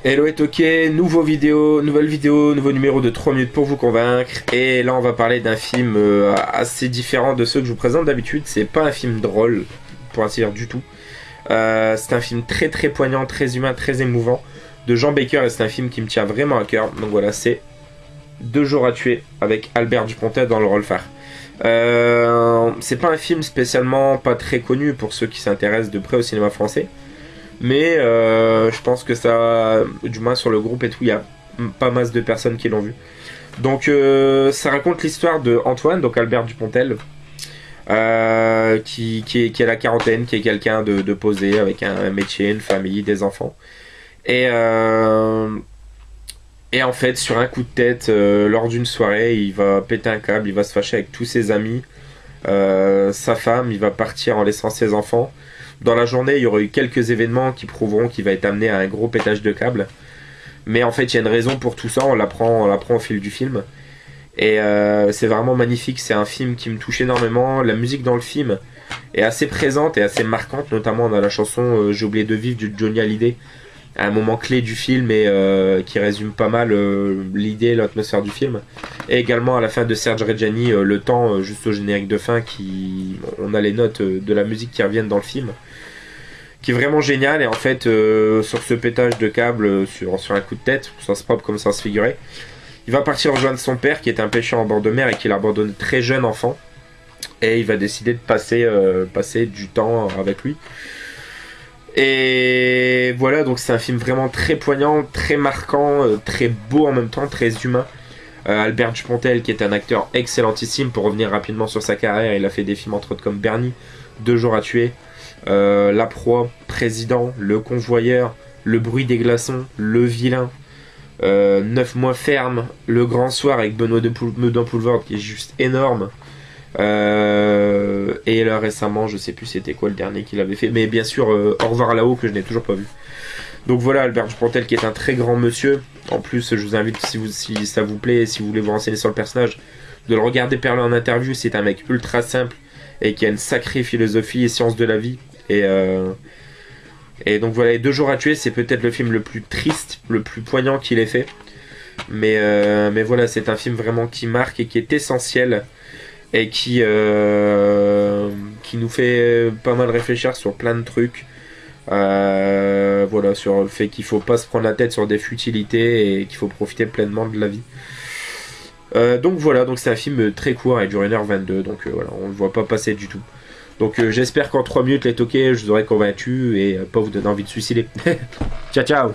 Hello et ok, nouvelle vidéo, nouveau numéro de 3 minutes pour vous convaincre. Et là on va parler d'un film assez différent de ceux que je vous présente d'habitude. C'est pas un film drôle, pour ainsi dire du tout. C'est un film très très poignant, très humain, très émouvant de Jean Baker et c'est un film qui me tient vraiment à cœur. Donc voilà, c'est 2 jours à tuer avec Albert Dupontel dans le rôle phare. C'est pas un film spécialement pas très connu pour ceux qui s'intéressent de près au cinéma français. Mais je pense que ça, du moins sur le groupe et tout, il y a pas masse de personnes qui l'ont vu. Donc ça raconte l'histoire de Antoine, donc Albert Dupontel, qui a la quarantaine, qui est quelqu'un de posé, avec un métier, une famille, des enfants. Et en fait, sur un coup de tête, lors d'une soirée, il va péter un câble, il va se fâcher avec tous ses amis, sa femme, il va partir en laissant ses enfants. Dans la journée, il y aura eu quelques événements qui prouveront qu'il va être amené à un gros pétage de câble. Mais en fait, il y a une raison pour tout ça, on l'apprend au fil du film. Et c'est vraiment magnifique, c'est un film qui me touche énormément. La musique dans le film est assez présente et assez marquante, notamment dans la chanson J'ai oublié de vivre de Johnny Hallyday, un moment clé du film et qui résume pas mal l'idée, l'atmosphère du film. Et également à la fin de Serge Reggiani, le temps juste au générique de fin, on a les notes de la musique qui reviennent dans le film, qui est vraiment génial. Et en fait sur ce pétage de câble, sur un coup de tête, sens propre comme ça se figurait, il va partir rejoindre son père qui est un pêcheur en bord de mer et qui l'a abandonné très jeune enfant, et il va décider de passer du temps avec lui. Et voilà, donc c'est un film vraiment très poignant, très marquant, très beau en même temps, très humain. Albert Dupontel, qui est un acteur excellentissime. Pour revenir rapidement sur sa carrière, il a fait des films entre autres comme Bernie, 2 jours à tuer, La Proie, Président, Le Convoyeur, Le Bruit des Glaçons, Le Vilain, 9 mois ferme, Le Grand Soir avec Benoît Poulvord qui est juste énorme. Et là récemment, je sais plus c'était quoi le dernier qu'il avait fait, mais bien sûr Au revoir là-haut, que je n'ai toujours pas vu. Donc voilà, Albert Dupontel qui est un très grand monsieur. En plus, je vous invite, si ça vous plaît, si vous voulez vous renseigner sur le personnage, de le regarder parler en interview. C'est un mec ultra simple et qui a une sacrée philosophie et science de la vie. Et donc voilà, 2 jours à tuer, c'est peut-être le film le plus triste, le plus poignant qu'il ait fait. Mais voilà, c'est un film vraiment qui marque et qui est essentiel, et qui nous fait pas mal réfléchir sur plein de trucs. Voilà, sur le fait qu'il faut pas se prendre la tête sur des futilités et qu'il faut profiter pleinement de la vie. Donc voilà, donc c'est un film très court, il dure 1h22, donc voilà, on le voit pas passer du tout. Donc j'espère qu'en 3 minutes les toqués, je vous aurai convaincu et pas vous donner envie de suicider. Ciao ciao.